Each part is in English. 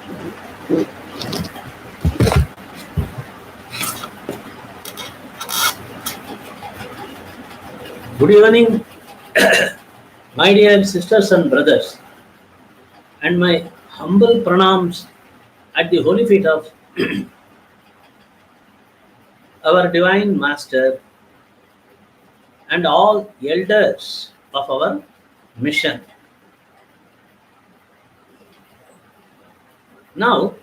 Good evening, my dear sisters and brothers, and my humble pranams at the holy feet of our Divine Master and all elders of our mission. Now,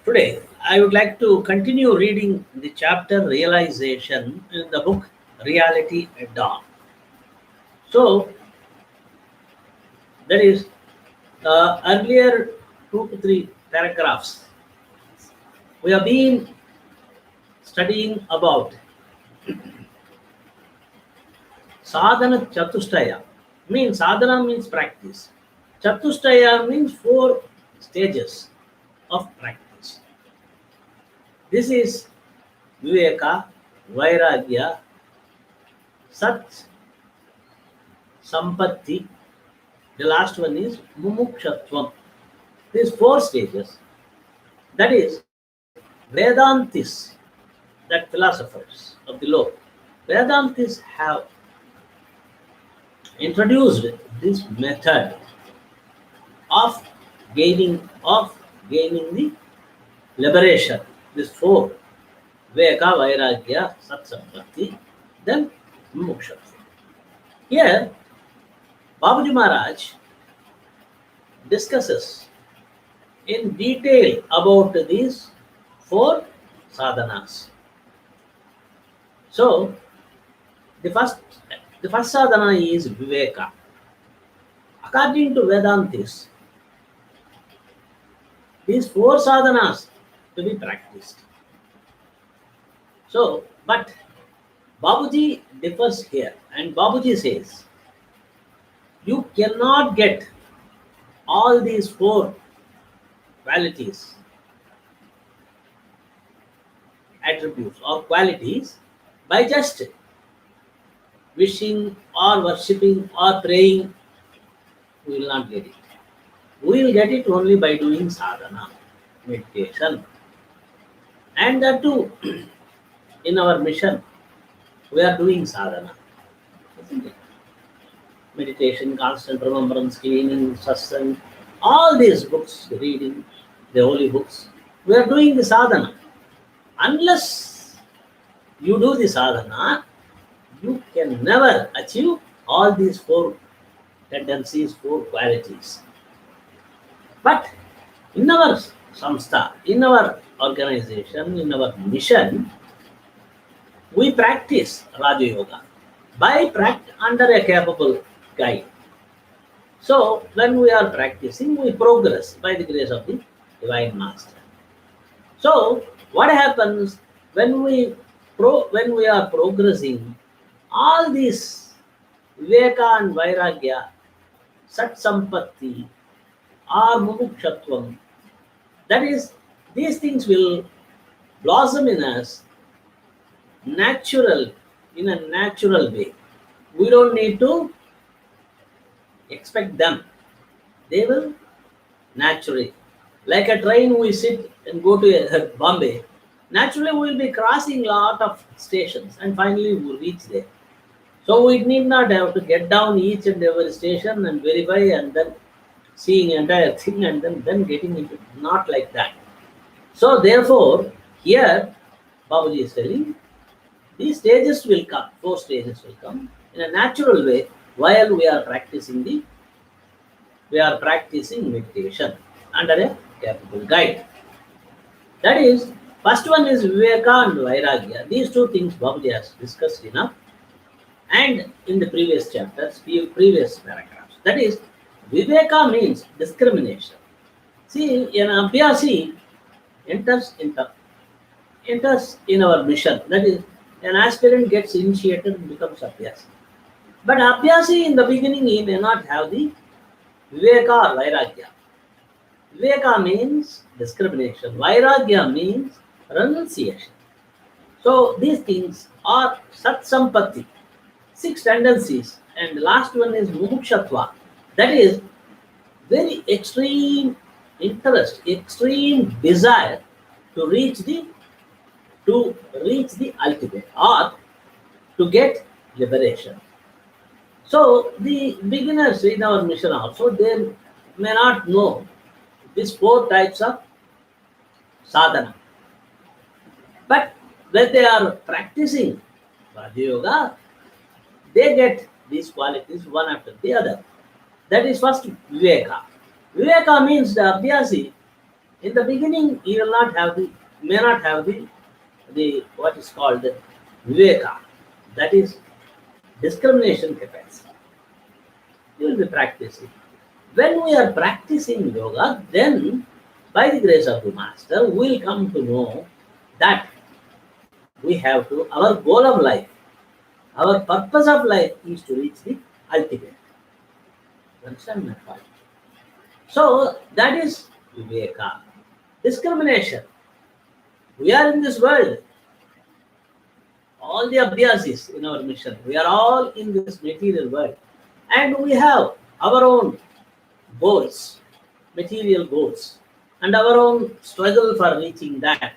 today, I would like to continue reading the chapter Realization in the book Reality at Dawn. So, that is earlier 2 to 3 paragraphs. We have been studying about sadhana chatushtaya. Sadhana means practice. Chatushtaya means 4 stages of practice. This is Viveka, Vairagya, Sat, Sampatti. The last one is Mumukshatvam. These 4 stages. That is Vedantis, that philosophers of the law. Vedantis have introduced this method of gaining the liberation. This 4: Viveka, Vairagya, Satsampatti, then Mukshatva. Here, Babaji Maharaj discusses in detail about these 4 sadhanas. So, the first sadhana is Viveka. According to Vedantis, these 4 sadhanas to be practiced. So, but Babuji differs here, and Babuji says, you cannot get all these 4 qualities, attributes or qualities by just wishing or worshipping or praying. We will not get it. We will get it only by doing sadhana, meditation. And that too, in our mission, we are doing sadhana. Isn't it? Meditation, constant remembrance, cleaning, satsang, all these books, reading, the holy books, we are doing the sadhana. Unless you do the sadhana, you can never achieve all these 4 tendencies, 4 qualities. But in our samstha, in our organization, in our mission, we practice Raja Yoga under a capable guide. So when we are practicing, we progress by the grace of the Divine Master. So what happens when we are progressing? All these Viveka and Vairagya, Sat Sampatti, or Mumukshatvam, that is, these things will blossom in us in a natural way. We don't need to expect them. They will naturally. Like a train, we sit and go to Bombay. Naturally, we will be crossing a lot of stations and finally we will reach there. So we need not have to get down each and every station and verify and then seeing entire thing and then getting into it. Not like that. So therefore, here Babaji is telling, these stages will come, 4 stages will come in a natural way while we are practicing meditation under a capable guide. That is, first one is Viveka and Vairagya. These 2 things Babaji has discussed enough and in the previous chapters, previous paragraphs. That is, Viveka means discrimination. See, an Abhyasi enters in our mission. That is, an aspirant gets initiated and becomes Abhyasi. But Abhyasi in the beginning, he may not have the Viveka or Vairagya. Viveka means discrimination. Vairagya means renunciation. So these things are Sat Sampatti, 6 tendencies, and the last one is Mumukshatva. That is very extreme interest, extreme desire to reach the ultimate or to get liberation. So the beginners in our mission also, they may not know these four types of sadhana. But when they are practicing Raja Yoga, they get these qualities one after the other. That is first Viveka. Viveka means the Abhyasi. In the beginning, he will not have may not have the what is called the Viveka. That is discrimination capacity. You will be practicing. When we are practicing yoga, then by the grace of the master, we will come to know that we have to, our goal of life, our purpose of life is to reach the ultimate. You understand my point? So that is Viveka. Discrimination. We are in this world. All the Abhyasis in our mission. We are all in this material world. And we have our own goals, material goals, and our own struggle for reaching that.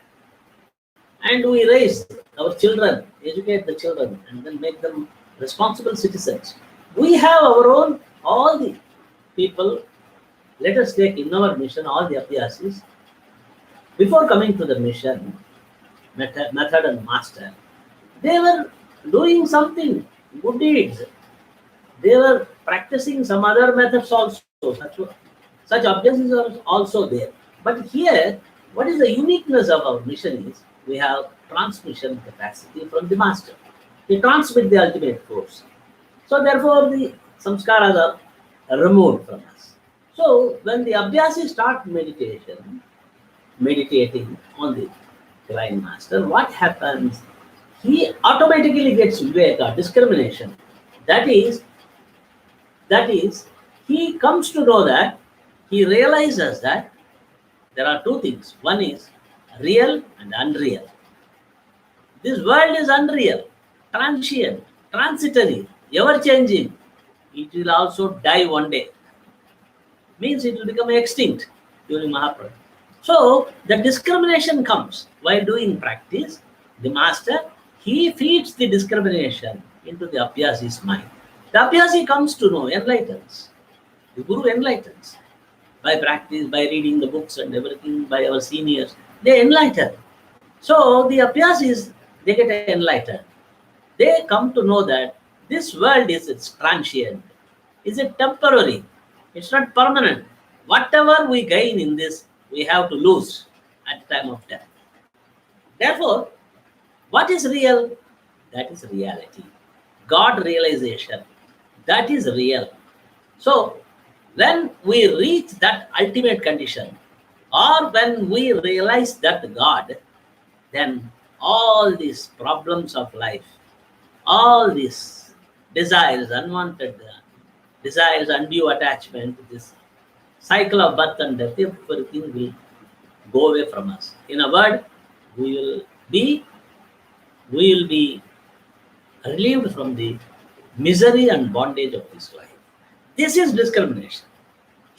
And we raise our children, educate the children, and then make them responsible citizens. We have our own, all the people, let us take in our mission all the Abhyasis. Before coming to the mission, method and master, they were doing something, good deeds. They were practicing some other methods also. Such objects are also there. But here, what is the uniqueness of our mission is we have transmission capacity from the master. He transmits the ultimate force. So therefore, the samskaras are removed from us. So when the Abhyasi start meditating on the divine master, what happens? He automatically gets viveka, discrimination. That is, he comes to know that, he realizes that there are two things. One is real and unreal. This world is unreal, transient, transitory, ever changing. It will also die one day. Means it will become extinct during Mahaprabhu. So the discrimination comes while doing practice. The master, he feeds the discrimination into the Abhyasi's mind. The Abhyasi comes to know, enlightens. The Guru enlightens. By practice, by reading the books and everything, by our seniors, they enlighten. So the Abhyasis, they get enlightened. They come to know that this world is transient. Is it temporary? It's not permanent. Whatever we gain in this, we have to lose at the time of death. Therefore, what is real? That is reality. God realization. That is real. So, when we reach that ultimate condition, or when we realize that God, then all these problems of life, all these desires, unwanted desires, undue attachment, this cycle of birth and death, everything will go away from us. In a word, we will be relieved from the misery and bondage of this life. This is discrimination.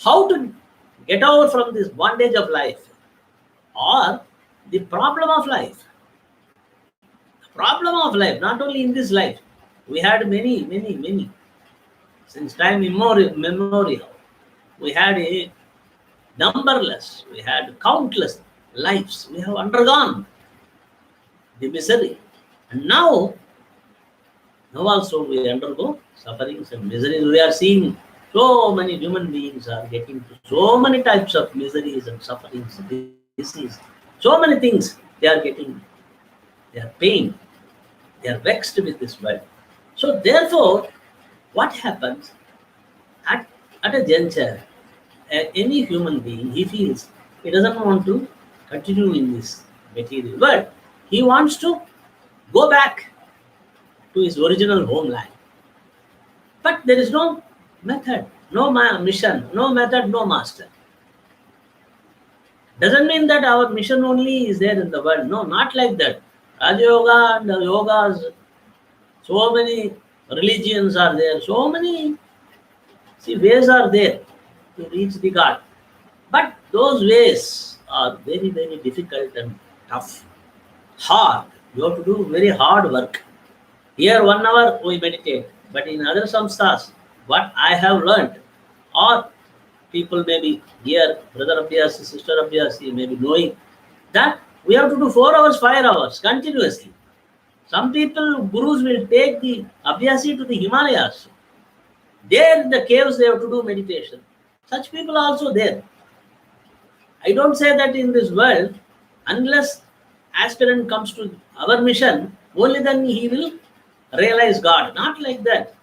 How to get out from this bondage of life or the problem of life? The problem of life, not only in this life, we had many. Since time immemorial, we had a numberless, we had countless lives. We have undergone the misery. And now also we undergo sufferings and miseries. We are seeing so many human beings are getting to so many types of miseries and sufferings, disease. So many things they are getting. They are pain. They are vexed with this world. So therefore, what happens at a juncture, any human being, he feels he doesn't want to continue in this material world. He wants to go back to his original homeland. But there is no method, no mission, no method, no master. Doesn't mean that our mission only is there in the world. No, not like that. Raja Yoga and the yogas, so many religions are there, so many ways are there to reach the God. But Those ways are very, very difficult and tough, hard. You have to do very hard work. Here, 1 hour we meditate, but in other samstas, what I have learned, or people may be here, brother Abhyasi, sister Abhyasi, may be knowing that we have to do 4 hours, 5 hours continuously. Some people, gurus will take the Abhyasi to the Himalayas. There in the caves, they have to do meditation. Such people are also there. I don't say that in this world, unless aspirant comes to our mission, only then he will realize God. Not like that.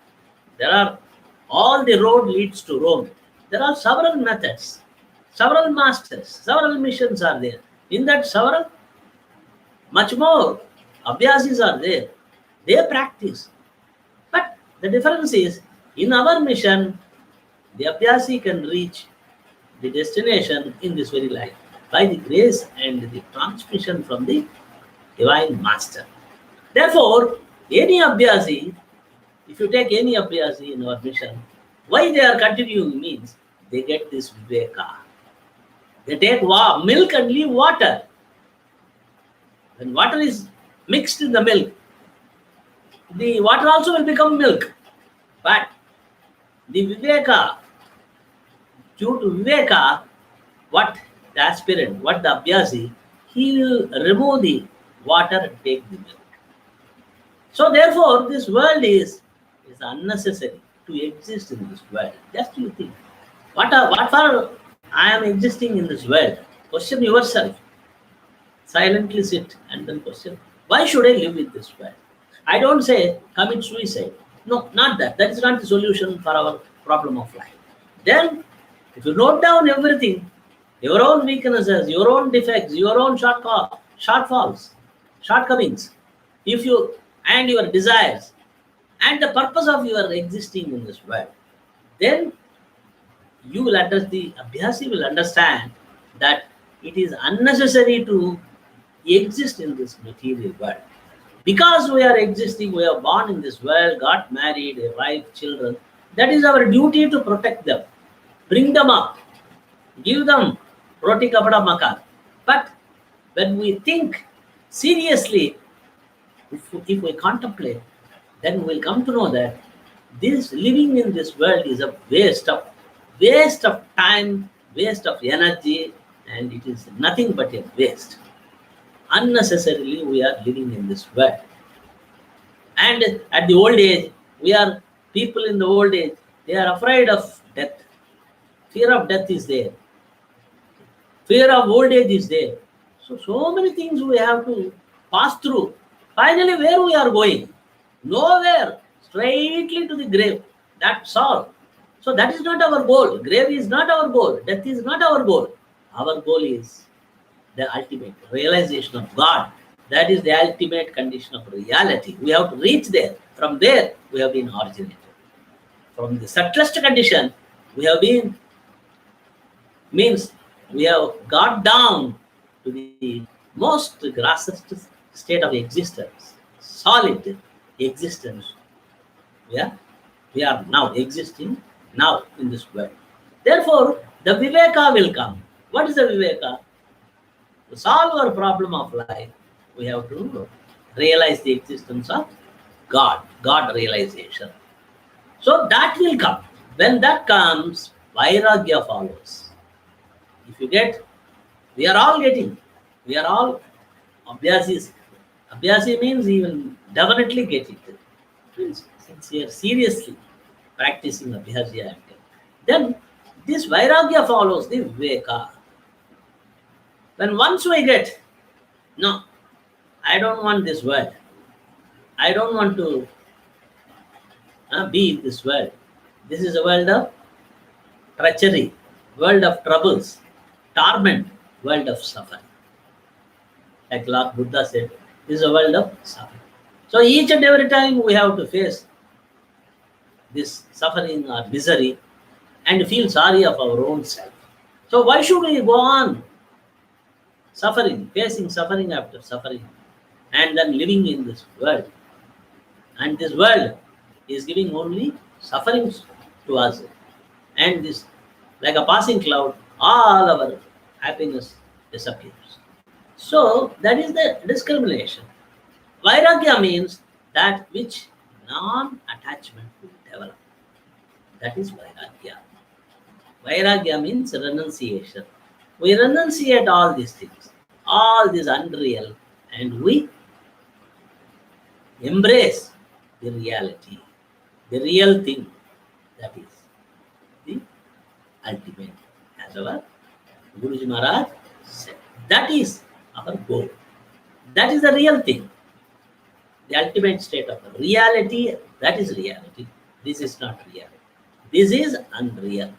There are, all the road leads to Rome. There are several methods, several masters, several missions are there. In that several, much more Abhyasis are there. They practice. But the difference is, in our mission, the Abhyasi can reach the destination in this very life by the grace and the transmission from the Divine Master. Therefore, any Abhyasi, if you take any Abhyasi in our mission, why they are continuing means they get this Viveka. They take milk and leave water. When water is mixed in the milk, the water also will become milk. But the Viveka, due to Viveka, what the aspirant, what the Abhyasi, he will remove the water and take the milk. So therefore, this world is unnecessary to exist in this world. Just you think, what for I am existing in this world? Question yourself. Silently sit and then question, why should I live in this world? I don't say commit suicide. No, not that. That is not the solution for our problem of life. Then, if you note down everything, your own weaknesses, your own defects, your own shortfalls, shortcomings, if you and your desires, and the purpose of your existing in this world, then you will understand, the Abhyasi will understand that it is unnecessary to exist in this material world. Because we are existing, we are born in this world, got married, a wife, children, that is our duty to protect them, bring them up, give them roti kapada makan. But when we think seriously, if we contemplate, then we'll come to know that this living in this world is a waste of time, waste of energy, and it is nothing but a waste. Unnecessarily we are living in this world. And at the old age, people in the old age, they are afraid of death. Fear of death is there. Fear of old age is there. So many things we have to pass through. Finally, where we are going? Nowhere. Straightly to the grave. That's all. So that is not our goal. Grave is not our goal. Death is not our goal. Our goal is the ultimate realization of God. That is the ultimate condition of reality. We have to reach there. From there, we have been originated. From the subtlest condition, we have got down to the most grossest state of existence, solid existence. We are now existing now in this world. Therefore, the Viveka will come. What is the Viveka? To solve our problem of life, we have to realize the existence of God realization. So that will come. When that comes, Vairagya follows. If you get, we are all Abhyasis. Abhyasi means he will definitely get it. Means sincere, seriously practicing Abhyasi. Then this Vairagya follows the Viveka. When once we get, no, I don't want this world. I don't want to be in this world. This is a world of treachery, world of troubles, torment, world of suffering. Like Lord Buddha said, this is a world of suffering. So each and every time we have to face this suffering or misery and feel sorry of our own self. So why should we go on suffering, facing suffering after suffering, and then living in this world? And this world is giving only sufferings to us. And this, like a passing cloud, all our happiness disappears. So that is the discrimination. Vairagya means that which non-attachment will develop. That is Vairagya. Vairagya means renunciation. We renunciate all these things, all this unreal, and we embrace the reality, the real thing, that is the ultimate. As our Guruji Maharaj said, that is our goal. That is the real thing, the ultimate state of reality. That is reality. This is not real. This is unreal.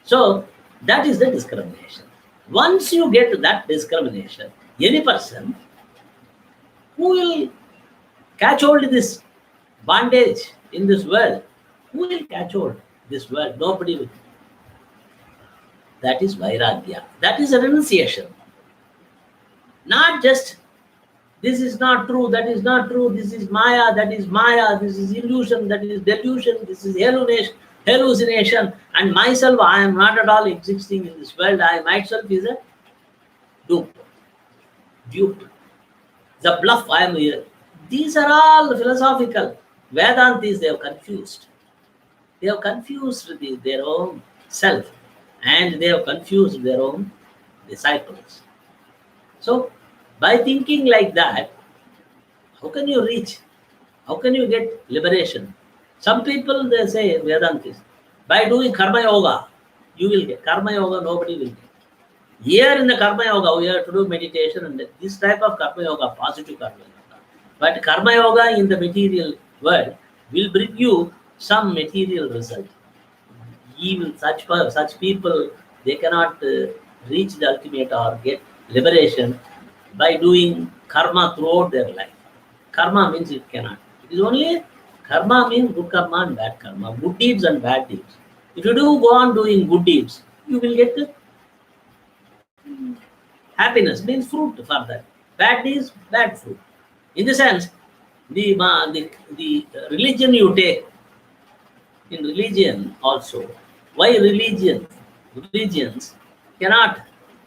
So that is the discrimination. Once you get to that discrimination, any person who will catch hold of this bondage in this world, who will catch hold this world? Nobody will. That is Vairagya. That is a renunciation. Not just this is not true, that is not true, this is Maya, that is Maya, this is illusion, that is delusion, this is hallucination, and myself, I am not at all existing in this world. I myself is a dupe. The bluff, I am here. These are all philosophical. Vedantis, they have confused. They have confused their own self, and they have confused their own disciples. So, by thinking like that, how can you reach? How can you get liberation? Some people, they say, Vedantis, by doing karma yoga, you will get. Karma yoga, nobody will get. Here in the karma yoga, we have to do meditation, and this type of karma yoga, positive karma yoga. But karma yoga in the material world will bring you some material result. Even such people, they cannot reach the ultimate or get liberation by doing karma throughout their life. Karma means it cannot. It is only karma means good karma and bad karma, good deeds and bad deeds. If you do go on doing good deeds, you will get happiness, means fruit for that. Bad deeds, bad fruit. In the sense, the religion you take, in religion also, why religions cannot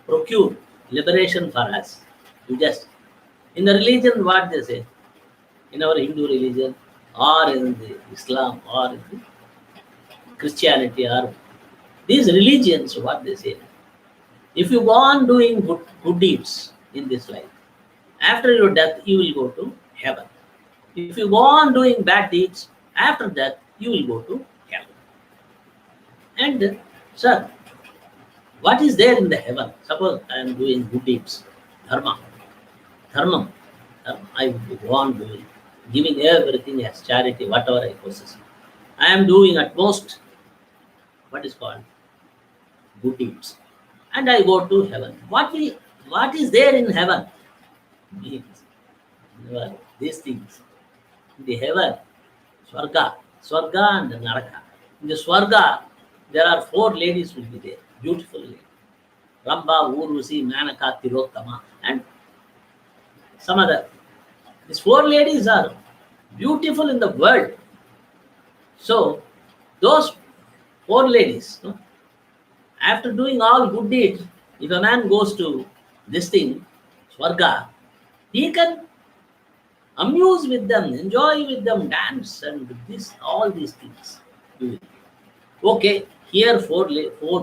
procure liberation for us? You just, in the religion, what they say, in our Hindu religion, or in the Islam, or in the Christianity, or these religions, what they say, if you go on doing good deeds in this life, after your death, you will go to heaven. If you go on doing bad deeds, after death, you will go to heaven. And, sir, what is there in the heaven? Suppose I am doing good deeds, dharma. I will go on doing, giving everything as charity, whatever I possess. I am doing at most what is called good deeds, and I go to heaven. What is there in heaven? Means these things. In the heaven, Swarga and Naraka. In the Swarga, there are 4 ladies will be there, beautiful ladies. Ramba, Urusi, Manaka, Tilottama, and some other. These 4 ladies are beautiful in the world. So, those 4 ladies, after doing all good deeds, if a man goes to this thing, Swarga, he can amuse with them, enjoy with them, dance, and all these things. Okay, here 4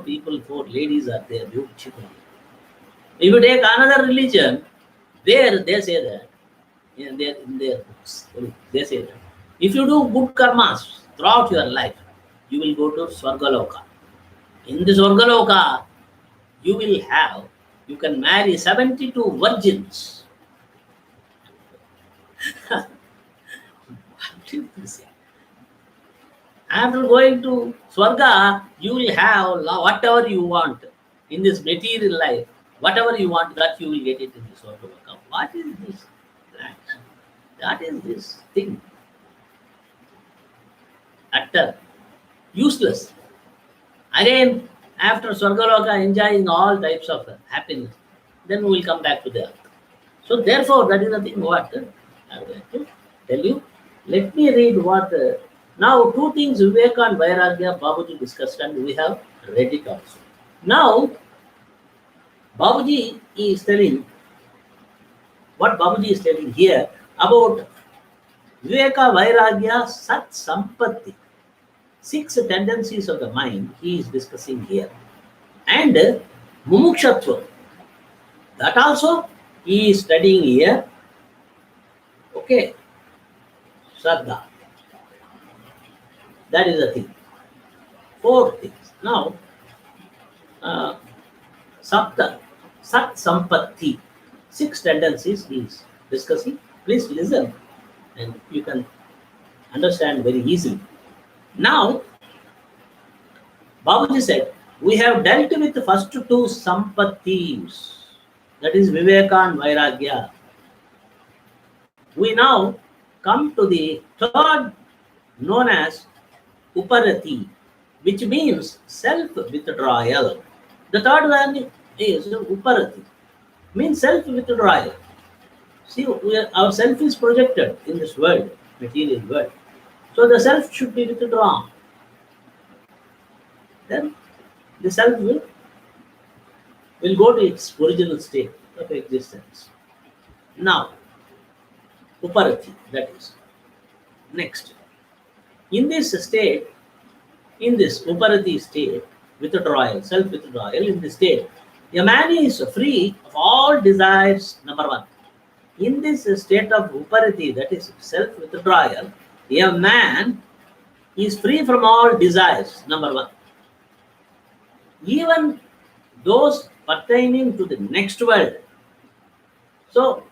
people, 4 ladies are there, beautiful. If you take another religion, there they say that, in their books, they say that if you do good karmas throughout your life, you will go to Swargaloka. In the Swargaloka, you can marry 72 virgins. After going to Swarga, you will have whatever you want in this material life. Whatever you want, that you will get it in the Swargaloka. What is this? That is this thing. Utter useless. Again, after Swargaloka, enjoying all types of happiness, then we will come back to the earth. So therefore, that is the thing what I am going to tell you. Let me read what. Now, 2 things Viveka and Vairagya Babuji discussed, and we have read it also. Now, Babuji is telling, what Babuji is telling here about Viveka, Vairagya, Sat, Sampatti. 6 tendencies of the mind he is discussing here. And Mumukshatva, that also he is studying here. Okay, Shraddha. That is the thing. 4 things. Now, Sapta, Sat Sampatti, 6 tendencies he is discussing. Please listen and you can understand very easily. Now, Babuji said, we have dealt with the first 2 Sampattis, that is Viveka and Vairagya. We now come to the third, known as Uparati, which means self-withdrawal. The third one is Uparati, means self-withdrawal. See, our self is projected in this world, material world. So the self should be withdrawn. Then the self will go to its original state of existence. Now, Uparati, that is. Next, in this state, in this Uparati state, withdrawal, self-withdrawal, in this state, a man is free of all desires, number 1. In this state of Uparati, that is self-withdrawal, a man is free from all desires, number 1. Even those pertaining to the next world. So,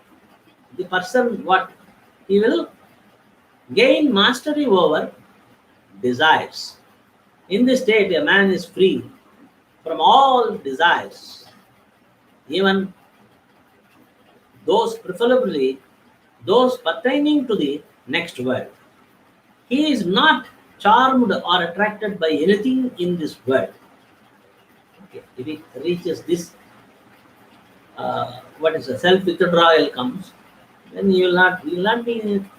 the person, what? He will gain mastery over desires. In this state, a man is free from all desires, even those, preferably those pertaining to the next world. He is not charmed or attracted by anything in this world. Okay. If he reaches this, what is the self-withdrawal comes, then you will not be,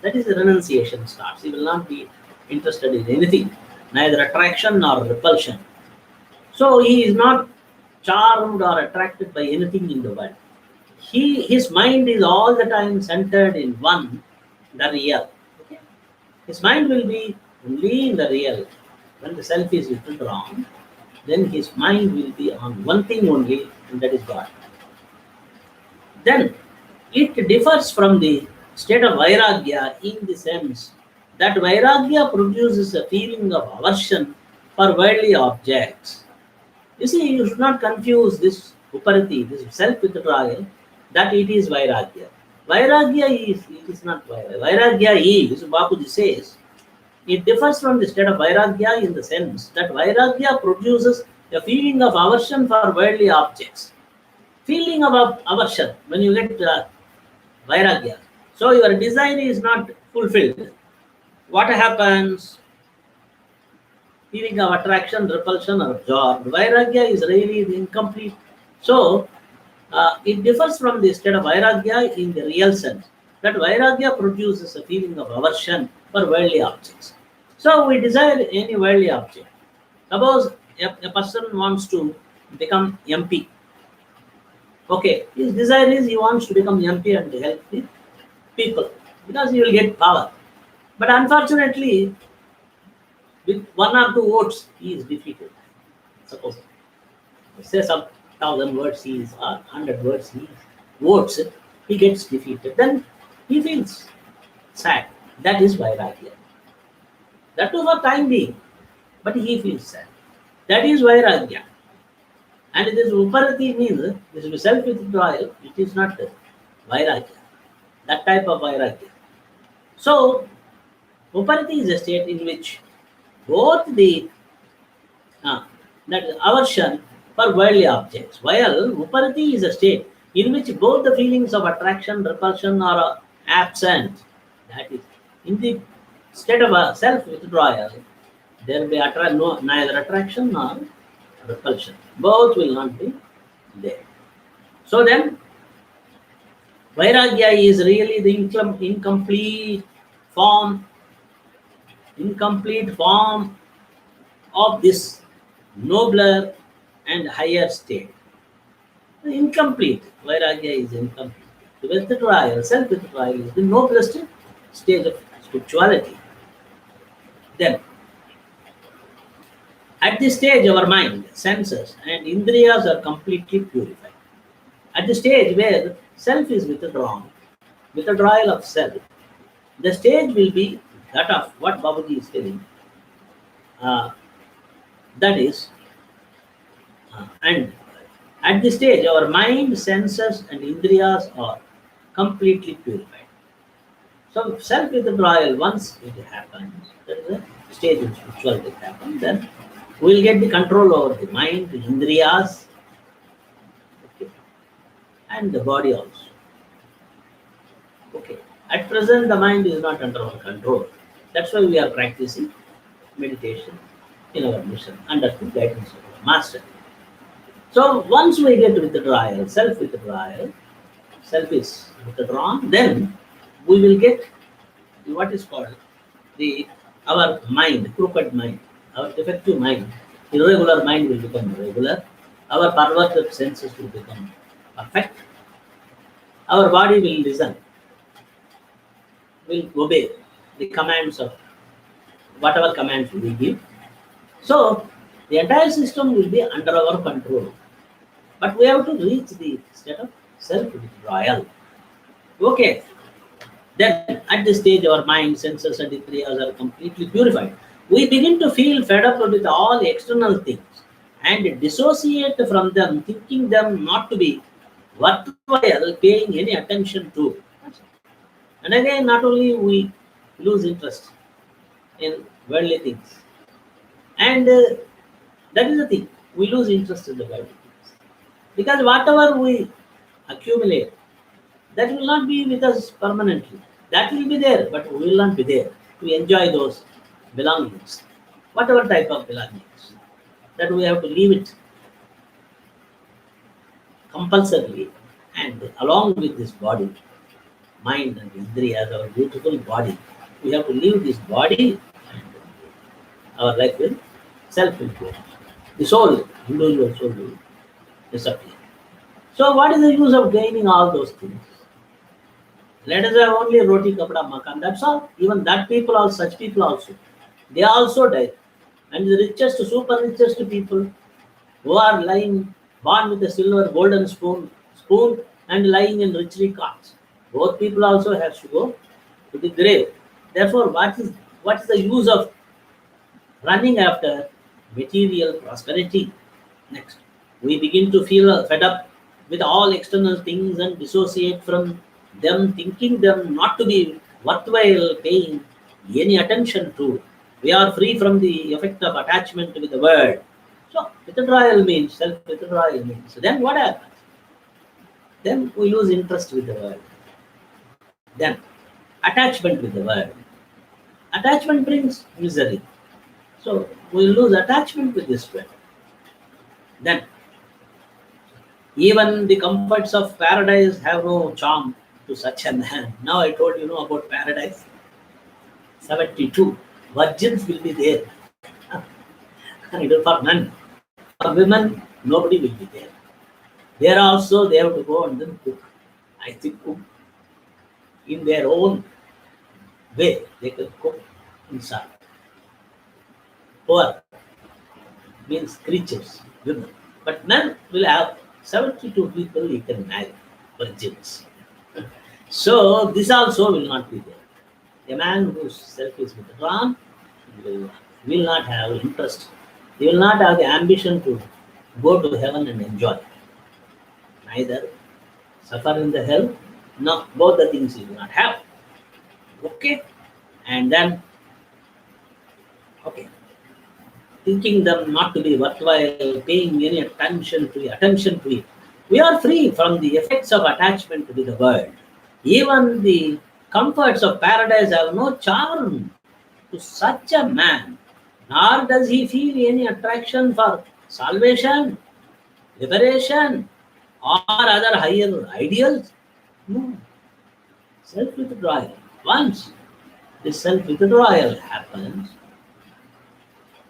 that is the renunciation starts. He will not be interested in anything, neither attraction nor repulsion. So he is not charmed or attracted by anything in the world. His mind is all the time centered in one, the real. Okay? His mind will be only in the real. When the self is withdrawn, then his mind will be on one thing only, and that is God. Then it differs from the state of Vairagya in the sense that Vairagya produces a feeling of aversion for worldly objects. You see, you should not confuse this Uparati, this self-withdrawal, that it is Vairagya. Vairagya is not Vairagya. Vairagya is, Bapuji says, it differs from the state of Vairagya in the sense that Vairagya produces a feeling of aversion for worldly objects. Feeling of aversion when you get Vairagya. So your desire is not fulfilled. What happens? Feeling of attraction, repulsion, or joy. Vairagya is really incomplete. So it differs from the state of Vairagya in the real sense that Vairagya produces a feeling of aversion for worldly objects. So we desire any worldly object. Suppose a person wants to become MP. Okay, his desire is he wants to become MP and help the people because he will get power. But unfortunately, with 1 or 2 votes, he is defeated. Suppose, say some 1,000 words he is, or 100 words he votes, he gets defeated. Then he feels sad. That is Vairagya. That too for time being, but he feels sad. That is Vairagya. And this Uparati means this is self-withdrawal. It is not Vairagya. That type of Vairagya. So, Uparati is a state in which both the that is aversion for worldly objects, while Uparati is a state in which both the feelings of attraction, repulsion are absent. That is, in the state of self-withdrawal, there will be neither attraction nor repulsion. Both will not be there. So then, Vairagya is really the incomplete form of this nobler and higher state. Incomplete. Vairagya is incomplete. The withdrawal, self-withdrawal is the noblest stage of spirituality. Then, at this stage, our mind, senses, and indriyas are completely purified. At the stage where self is withdrawn, withdrawal of self, the stage will be that of what Babaji is telling. Uh, that is, and at this stage, our mind, senses, and indriyas are completely purified. So self withdrawal, once it happens, there is a stage in spirituality happens, then we will get the control over the mind, the indriyas, okay, and the body also. Okay. At present, the mind is not under our control. That's why we are practicing meditation in our mission under the guidance of our master. So once we get withdrawal, self withdrawal, self is withdrawn, then we will get what is called the our mind, crooked mind, our defective mind, irregular mind will become regular, our perverted senses will become perfect, our body will listen, will obey the commands of whatever commands we give. So the entire system will be under our control. But we have to reach the state of self-withdrawal. Okay. Then at this stage our mind, senses and indriyas are completely purified. We begin to feel fed up with all external things and dissociate from them, thinking them not to be worthwhile paying any attention to. And again, not only we lose interest in worldly things, and that is the thing, we lose interest in the worldly things. Because whatever we accumulate, that will not be with us permanently. That will be there, but we will not be there to enjoy those belongings, whatever type of belongings. That we have to leave it compulsorily, and along with this body, mind and indriyas, our beautiful body, we have to leave this body and our life will self-improve. The soul, individual soul will disappear. So what is the use of gaining all those things? Let us have only roti, kapda, makan. That's all. Even that people are such people also. They also die. And the richest, super richest people who are lying born with a silver golden spoon and lying in richly carts. Both people also have to go to the grave. Therefore, what is the use of running after material prosperity? Next, we begin to feel fed up with all external things and dissociate from them, thinking them not to be worthwhile paying any attention to. We are free from the effect of attachment with the world. So, withdrawal means, self withdrawal means. Then what happens? Then we lose interest with the world. Then, attachment with the world. Attachment brings misery. So, we lose attachment with this world. Then, even the comforts of paradise have no charm to such a man. Now I told you about paradise. 72 virgins will be there. For men. For women, nobody will be there. There also they have to go and then cook. I think cook in their own way. They can cook inside. Poor means creatures, women. But men will have 72 people he can marry, virgins. So this also will not be there. A man whose self is withdrawn will not have interest. He will not have the ambition to go to heaven and enjoy. Neither suffer in the hell. No, both the things he will not have. Okay? And then, okay, thinking them not to be worthwhile, paying any attention to it. We are free from the effects of attachment with the world. Even the comforts of paradise have no charm to such a man, nor does he feel any attraction for salvation, liberation, or other higher ideals. No. Self-withdrawal. Once this self-withdrawal happens,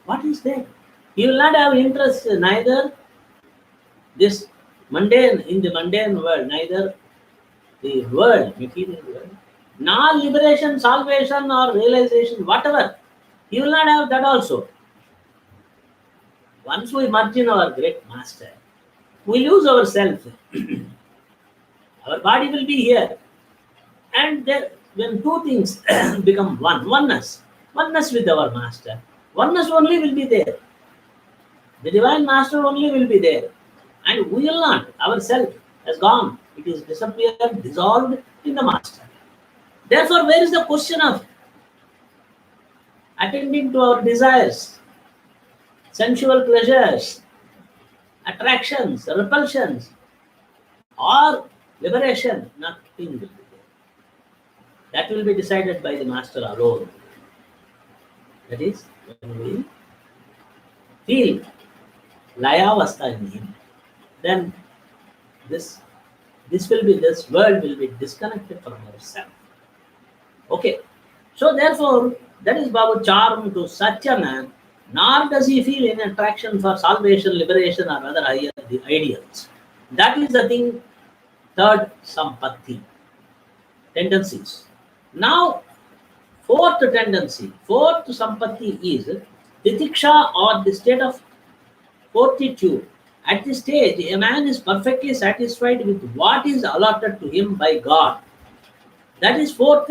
what is there? He will not have interest neither this Mundane, in the mundane world, neither the world, material world, nor liberation, salvation, or realization, whatever. He will not have that also. Once we merge in our great master, we lose ourselves. Our body will be here. And there, when two things become one, oneness with our master, oneness only will be there. The divine master only will be there. And we will not, ourself has gone. It is disappeared, dissolved in the master. Therefore, where is the question of attending to our desires, sensual pleasures, attractions, repulsions, or liberation? Nothing will be there. That will be decided by the master alone. That is, when we feel layavastha in him, then this world will be disconnected from ourselves. Okay. So therefore, that is Babu charm to such a man, nor does he feel any attraction for salvation, liberation, or other higher ideals. That is the thing, third sampatti, tendencies. Now, fourth tendency, fourth sampatti is titiksha, or the state of fortitude. At this stage, a man is perfectly satisfied with what is allotted to him by God. That is fourth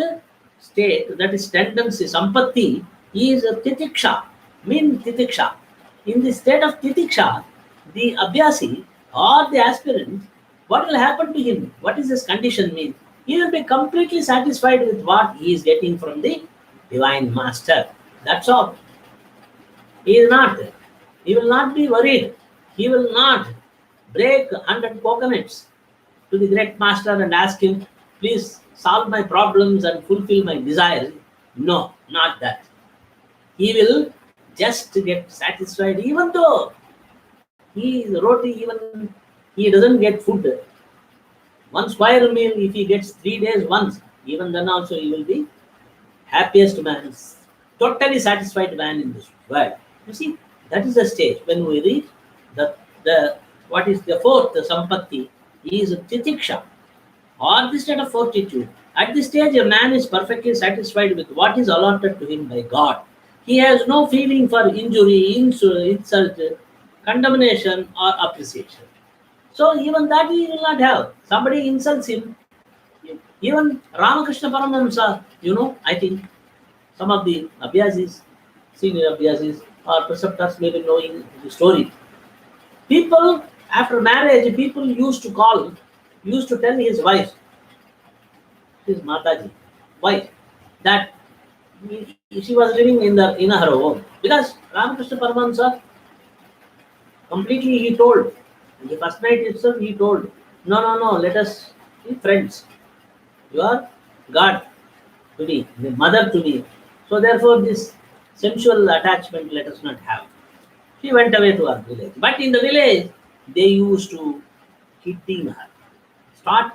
state, that is tendency, sampatti, is titiksha, mean titiksha. In the state of titiksha, the abhyasi or the aspirant, what will happen to him? What is his condition mean? He will be completely satisfied with what he is getting from the divine master. That's all. He is not. He will not be worried. He will not break 100 coconuts to the great master and ask him, please solve my problems and fulfill my desires. No, not that. He will just get satisfied, even though he is roti, even he doesn't get food. One square meal, if he gets 3 days once, even then also he will be happiest man, totally satisfied man in this world. You see, that is the stage when we reach the what is the fourth sampatti is titiksha, or the state of fortitude. At this stage, a man is perfectly satisfied with what is allotted to him by God. He has no feeling for injury, insult, condemnation, or appreciation. So even that he will not have. Somebody insults him. Even Ramakrishna Paramahamsa, I think some of the abhyasis, senior abhyasis, or preceptors may be knowing the story. People, after marriage, people used to tell his wife, his Mataji, wife, that she was living in her home. Because Ramakrishna Paramahamsa, completely he told, the first night itself he told, no, let us be friends. You are God to me, the mother to me. So therefore this sensual attachment let us not have. She went away to her village. But in the village, they used to hitting her, start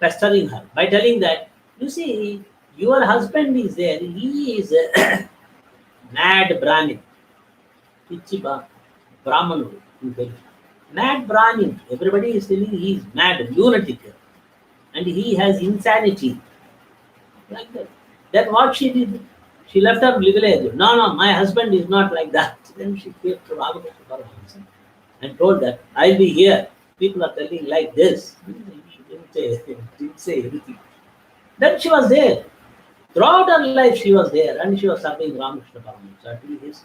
pestering her by telling that, you see, your husband is there, he is a mad Brahmin. Pichiba, Brahmanu, mad Brahmin. Everybody is telling he is mad, lunatic, and he has insanity. Like that. Then what she did? She left her village. No, my husband is not like that. Then she came to Ramakrishna Paramahamsa and told that, I'll be here. People are telling like this. She didn't say anything. Then she was there. Throughout her life she was there, and she was serving Ramakrishna Paramahamsa till his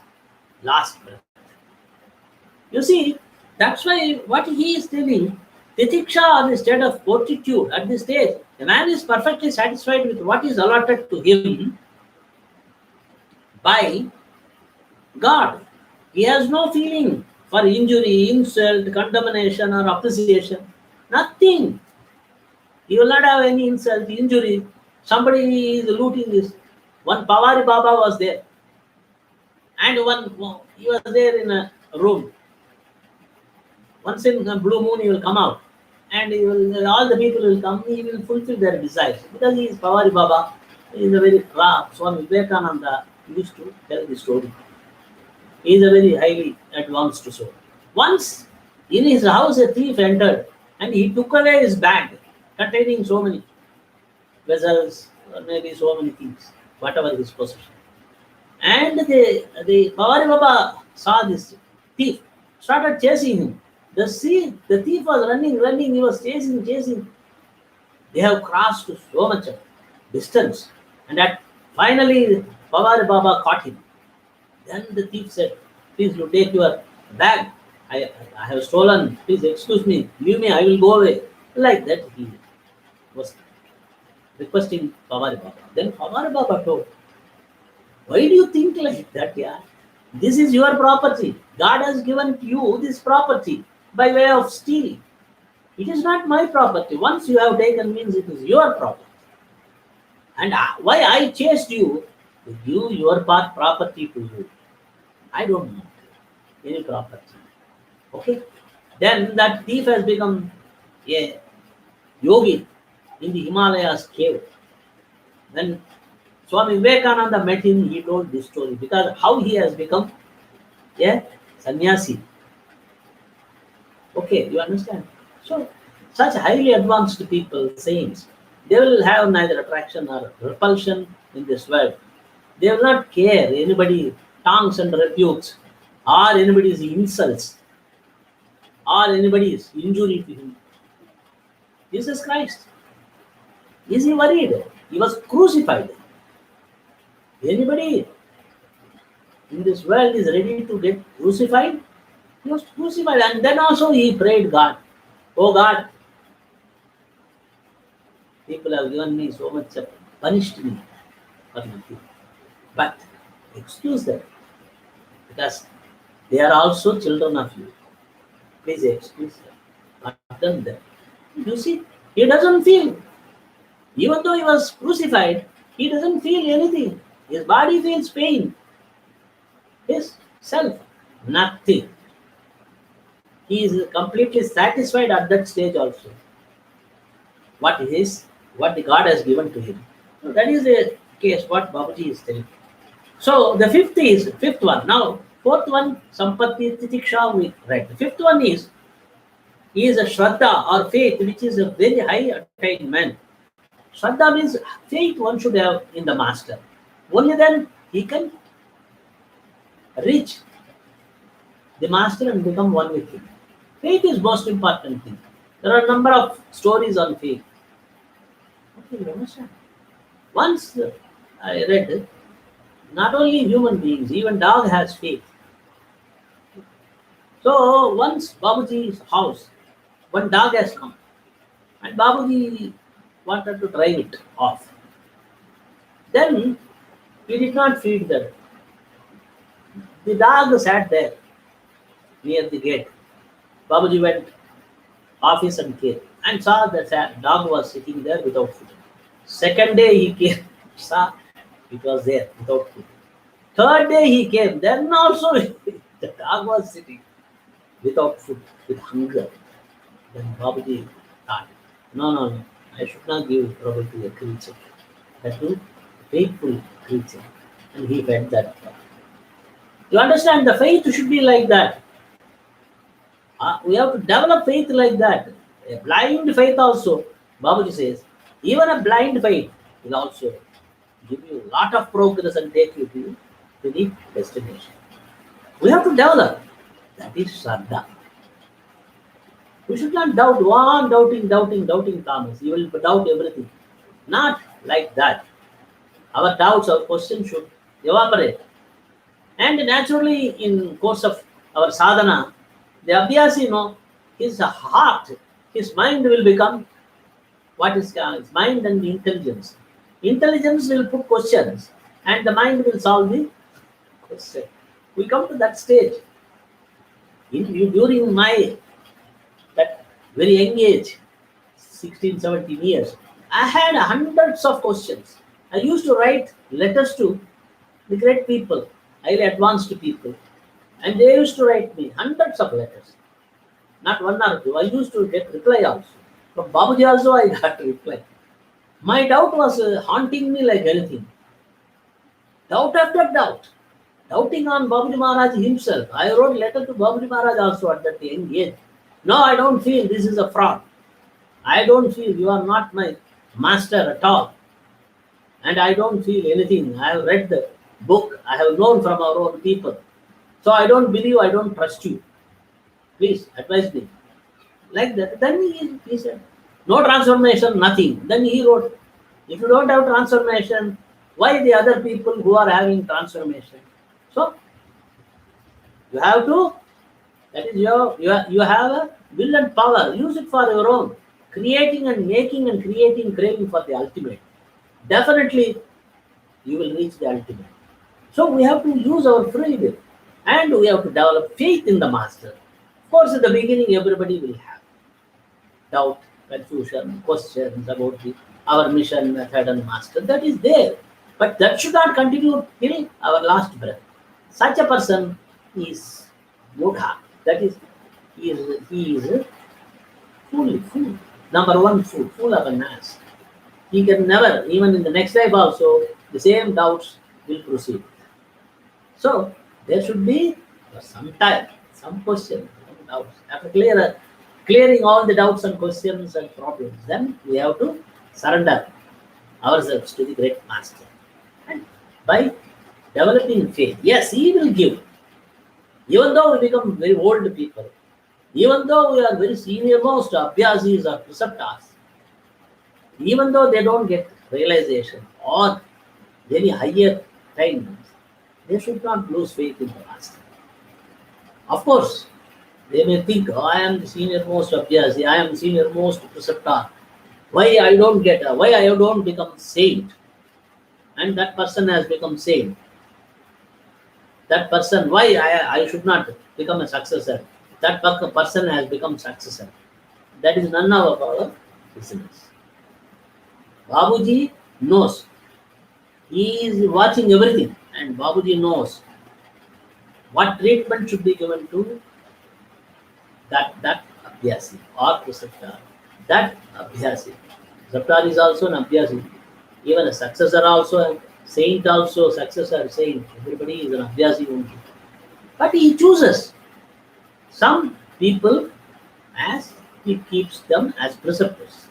last breath. You see, that's why what he is telling, titiksha, or the state of fortitude, at this stage, the man is perfectly satisfied with what is allotted to him by God. He has no feeling for injury, insult, condemnation, or appreciation. Nothing. He will not have any insult, injury. Somebody is looting this. One Pavari Baba was there. And he was there in a room. Once in a blue moon, he will come out. And all the people will come. He will fulfill their desires. Because he is Pavari Baba. He is a very Swami Vivekananda used to tell the story. He is a very highly advanced soul. Once In his house, a thief entered and he took away his bag containing so many vessels, or maybe so many things, whatever his possession. And the Bawari Baba saw this thief, started chasing him. The thief was running, he was chasing. They have crossed so much distance, and that finally Bawari Baba caught him. Then the thief said, "Please, you take your bag. I have stolen. Please excuse me. Leave me. I will go away." Like that, he was requesting Bawari Baba. Then Bawari Baba told, "Why do you think like that, yeah? This is your property. God has given you this property by way of stealing. It is not my property. Once you have taken means it is your property. And why I chased you to give your property to you. I don't want any property." Okay? Then that thief has become a yogi in the Himalayas cave. When Swami Vivekananda met him, he told this story because how he has become a sannyasi. Okay, you understand? So, such highly advanced people, saints, they will have neither attraction or repulsion in this world. They will not care anybody taunts and rebukes, or anybody's insults, or anybody's injury to him. Jesus Christ, is he worried? He was crucified. Anybody in this world is ready to get crucified? He was crucified, and then also he prayed God, "Oh God, people have given me so much, punished me for nothing. But excuse them, because they are also children of you. Please excuse them, pardon them." You see, he doesn't feel, even though he was crucified, he doesn't feel anything. His body feels pain. His self, nothing. He is completely satisfied at that stage also. What the God has given to him. So that is the case, what Babaji is telling. So the fifth one. Now, fourth one, Sampatti Titiksha, we read. The fifth one is, he is a Shraddha or faith, which is a very high attainment. Shraddha means faith one should have in the master. Only then he can reach the master and become one with him. Faith is most important thing. There are a number of stories on faith. Okay, you understand? Once I read, not only human beings, even dog has faith. So once Babaji's house, one dog has come, and Babaji wanted to drive it off. Then he did not feed them. The dog sat there near the gate. Babaji went office and came and saw that dog was sitting there without food. Second day he came, saw it was there without food. Third day he came, then also the dog was sitting without food, with hunger. Then Babaji thought, no, I should not give trouble to a creature. That too, faithful creature. And he fed that dog. You understand, the faith should be like that. We have to develop faith like that. A blind faith also, Babaji says, even a blind faith will also give you a lot of progress and take you to the destination. We have to develop. That is Shraddha. We should not doubt one doubting Thomas. You will doubt everything. Not like that. Our doubts, our questions should evaporate. And naturally, in course of our sadhana, the abhyasi, his heart, his mind will become what is his mind and the intelligence. Intelligence will put questions, and the mind will solve the question. We come to that stage. During my that very young age, 16, 17 years, I had hundreds of questions. I used to write letters to the great people, highly advanced people, and they used to write me hundreds of letters. Not one or two. I used to get reply also. From Babaji also I got reply. My doubt was haunting me like anything. Doubt after doubt. Doubting on Babaji Maharaj himself. I wrote letter to Babaji Maharaj also at that young age. No, I don't feel this is a fraud. I don't feel you are not my master at all. And I don't feel anything. I have read the book, I have known from our own people. So I don't believe, I don't trust you. Please advise me. Like that. Then he said, no transformation, nothing. Then he wrote, if you don't have transformation, why the other people who are having transformation? So you have to, that is you have a will and power. Use it for your own. Creating and making and creating craving for the ultimate. Definitely you will reach the ultimate. So we have to use our free will and we have to develop faith in the master. Of course, at the beginning, everybody will have doubt, confusion, questions about our mission, method, and master. That is there. But that should not continue till our last breath. Such a person is mudha. That is, he is fool. Number one, fool of an ass. He can never, even in the next life also, the same doubts will proceed. So there should be some time, some question, some doubts. After clearing all the doubts and questions and problems, then we have to surrender ourselves to the great master. And by developing faith, yes, he will give. Even though we become very old people, even though we are very senior most abhyasis or preceptors, even though they don't get realization or very higher times, they should not lose faith in the master. Of course, they may think, oh, I am the senior most abhyasi, I am the senior most preceptor. Why I don't become saint? And that person has become saint. That person, why I should not become a successor? That person has become successor. That is none of our business. Babuji knows. He is watching everything, and Babuji knows what treatment should be given to that abhyasi or preceptor. That abhyasi. Preceptor is also an abhyasi. Even a successor also, a saint also, successor, saint. Everybody is an abhyasi only. But he chooses some people as he keeps them as preceptors.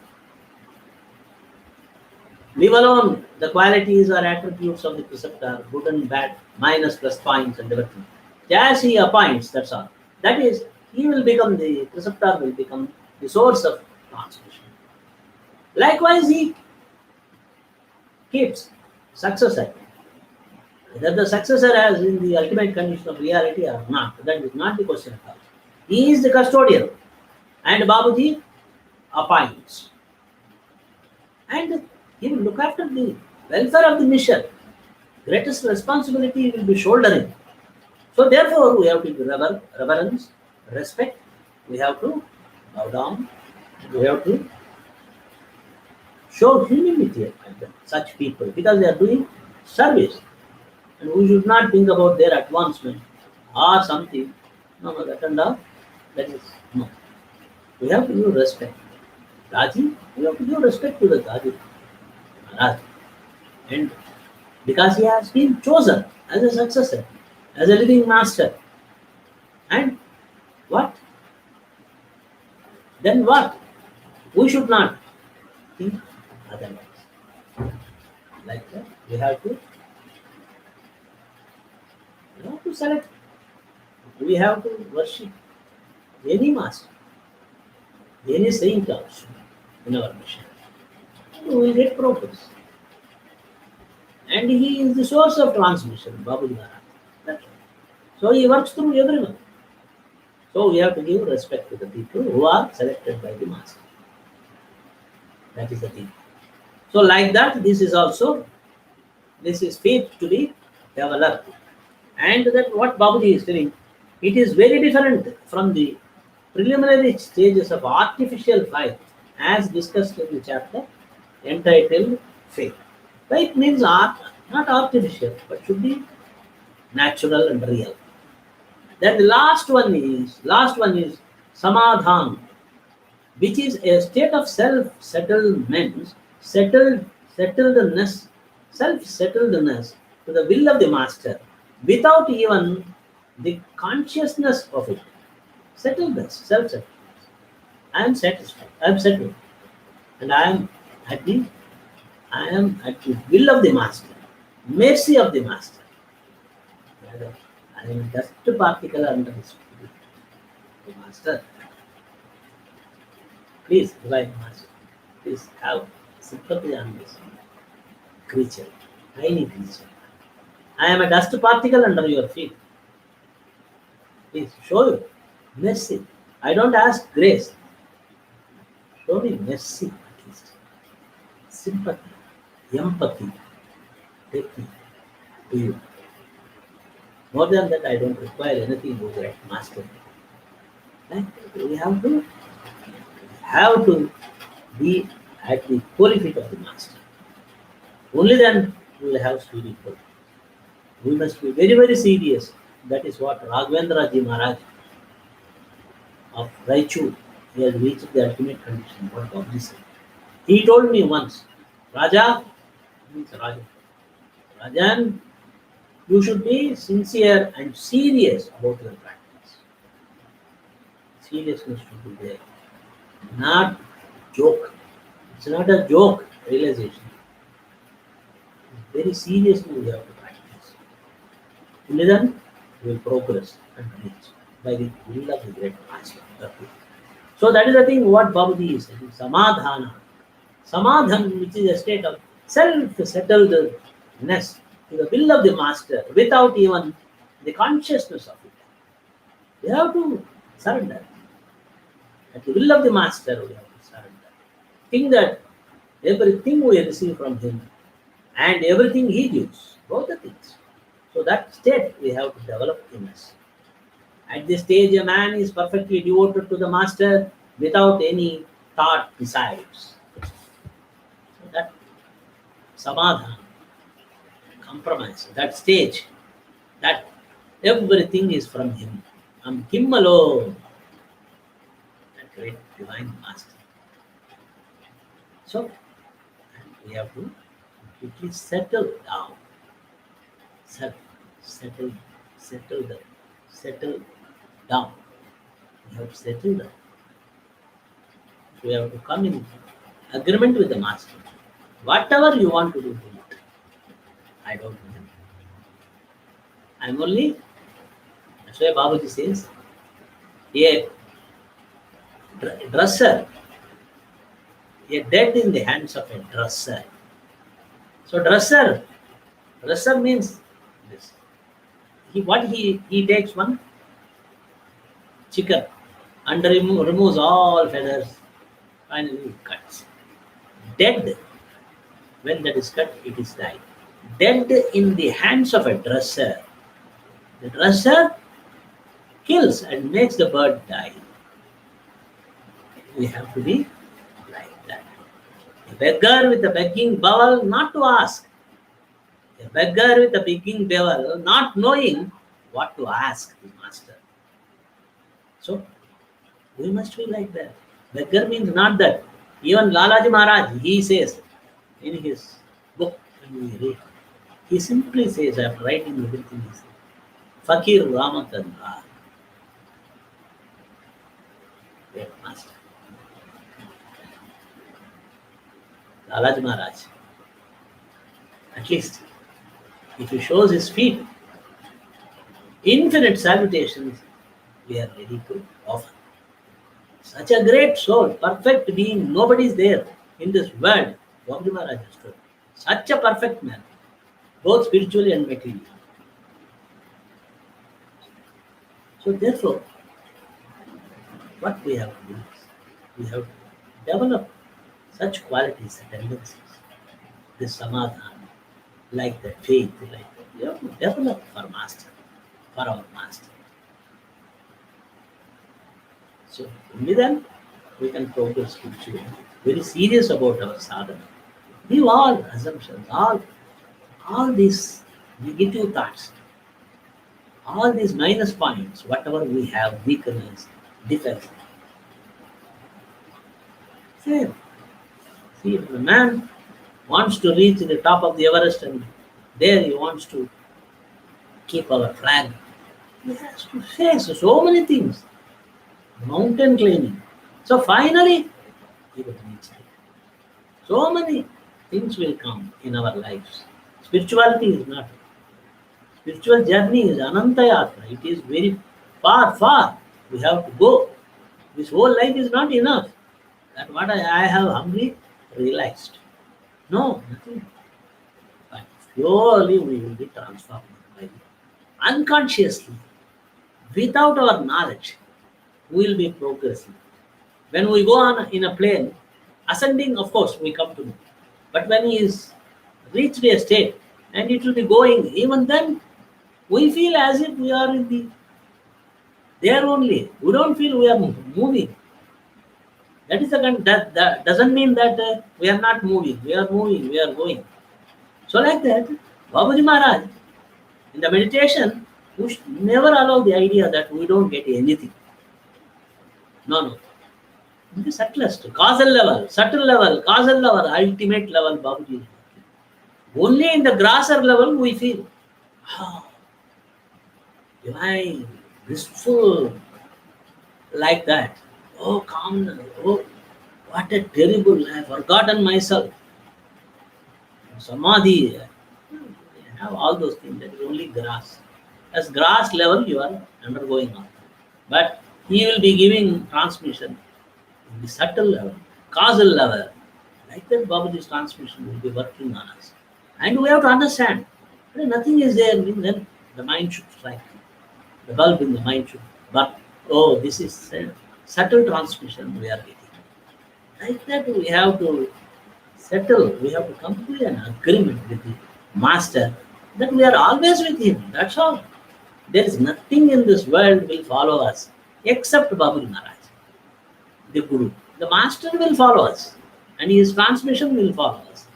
Leave alone the qualities or attributes of the preceptor, good and bad, minus plus points and everything. As he appoints, that's all. That is, he will become the preceptor, will become the source of transmission. Likewise, he keeps successor. Whether the successor has in the ultimate condition of reality or not, that is not the question at all. He is the custodian, and Babuji appoints. And he will look after the welfare of the mission. Greatest responsibility will be shouldering. So therefore, we have to give reverence, respect. We have to bow down. We have to show humility at such people because they are doing service. And we should not think about their advancement or something. No, that and all. That is no. We have to give respect. Raji, we have to give respect to the Raji Maharaj. And because he has been chosen as a successor, as a living master. And what? Then what? We should not think otherwise. Like that, we have to select. We have to worship any master, any saint also in our mission. We will get progress. And he is the source of transmission, Babuji Maharaj. That's all. So he works through everyone. So we have to give respect to the people who are selected by the master. That is the thing. So like that, this is faith to be developed. And that what Babuji is telling, it is very different from the preliminary stages of artificial faith as discussed in the chapter entitled Faith. Faith means art, not artificial, but should be natural and real. Then the last one is samadhan, which is a state of self-settlement, settledness, self-settledness to the will of the master, without even the consciousness of it. Settledness, self-settledness. I am satisfied. I am settled. And at I am at the will of the master, mercy of the master. Rather, I am a dust particle under his feet. The master, please, divine master, please have sympathy on this creature, tiny creature. I am a dust particle under your feet. Please show you mercy. I don't ask grace. Show me mercy at least. Sympathy, empathy. Take me to you. More than that, I don't require anything to that master. And we have to be at the holy feet of the master. Only then we will have spiritual. We must be very, very serious. That is what Raghavendra Ji Maharaj of Raichur, he has reached the ultimate condition. What Babaji said. He told me once, Raja, means Raja, Rajan, you should be sincere and serious about your practice. Seriousness should be there. Not joke. It's not a joke realization. Very seriously we have to practice. Only then we will progress and reach by the will of the great master. So that is the thing what Babaji is saying. Samadhana. Samadhan, which is a state of self-settledness to the will of the master without even the consciousness of it. We have to surrender. At the will of the master, we have to surrender. Think that everything we receive from him and everything he gives, both the things. So that state we have to develop in us. At this stage, a man is perfectly devoted to the master without any thought besides. So that samadhana, compromise, that stage, that everything is from him. From him alone. That great divine master. So we have to completely settle down. Settle down. We have to settle down. We have to come in agreement with the master. Whatever you want to do, do it. I don't know. I'm only, that's why Babaji says, a dresser, a dead in the hands of a dresser. So dresser means this. He takes one chicken and removes all feathers, finally he cuts. Dead, when that is cut, it is died. Dead in the hands of a dresser. The dresser kills and makes the bird die. We have to be like that. A beggar with a begging bowl, not to ask. A beggar with a begging bowl, not knowing what to ask the master. So, we must be like that. Beggar means not that. Even Lalaji Maharaj, he says in his book, when we read, he simply says, after writing everything, he says, Fakir Ramatandra. Great master. Lalaji Maharaj. At least, if he shows his feet, infinite salutations we are ready to offer. Such a great soul, perfect being, nobody is there in this world. Babaji Maharaj has told. Such a perfect man, both spiritually and materially. So therefore, what we have to do is, we have to develop such qualities and tendencies, this samadhana, like that faith, like that. We have to develop for master, for our master. So only then we can progress spiritually. Very serious about our sadhana. Leave all assumptions, all these negative thoughts, all these minus points, whatever we have, weakness, defects. Same. See, if a man wants to reach the top of the Everest and there he wants to keep our flag, he has to face so many things. Mountain climbing, So finally, he will reach there. So many things will come in our lives. Spirituality is not. Spiritual journey is Ananta Yatra. It is very far, far. We have to go. This whole life is not enough. That what I have humbly realized. No, nothing. But slowly we will be transformed by unconsciously, without our knowledge, we will be progressing. When we go on in a plane, ascending, of course, we come to know. But when he is reached a state and it will be going, even then we feel as if we are in the there only. We don't feel we are moving. That is the that doesn't mean that we are not moving. We are moving. We are going. So like that, Babaji Maharaj in the meditation, we should never allow the idea that we don't get anything. No, no. In the subtlest, causal level, subtle level, causal level, ultimate level, Babaji. Only in the grosser level we feel, ah, divine, blissful, like that. Oh, calmness. Oh, what a terrible life. Forgotten myself. Samadhi. I have all those things. That is only grass. As grass level, you are undergoing on. But he will be giving transmission in the subtle level, causal level. Like that, Babaji's transmission will be working on us. And we have to understand that nothing is there, then the mind should strike. The bulb in the mind should. But, oh, this is a subtle transmission we are getting. Like that, we have to settle, we have to come to an agreement with the master that we are always with him. That's all. There is nothing in this world will follow us except Babu Maharaj, the Guru. The master will follow us and his transmission will follow us.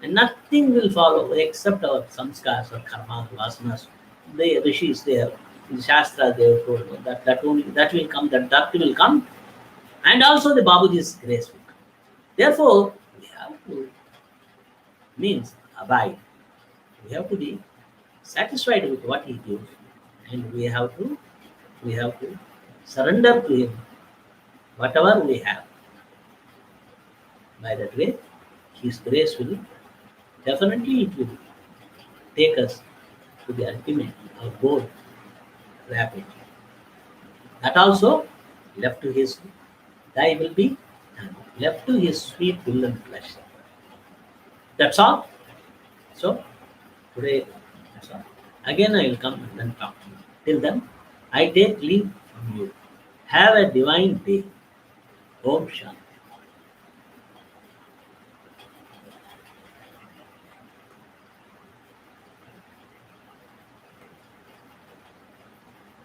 And nothing will follow except our samskars or karmas, vasanas. The rishis there, in Shastra they have told that only that will come, that Bhakti will come, and also the Babuji's grace will come. Therefore, we have to means abide. We have to be satisfied with what he gives, and we have to surrender to him whatever we have. By that way, his grace will definitely it will take us to the ultimate our goal rapidly. That also left to his thy will be done. Left to his sweet will and pleasure. That's all. So today, that's all. Again, I will come and then talk to you. Till then, I take leave from you. Have a divine day. Om Shanti.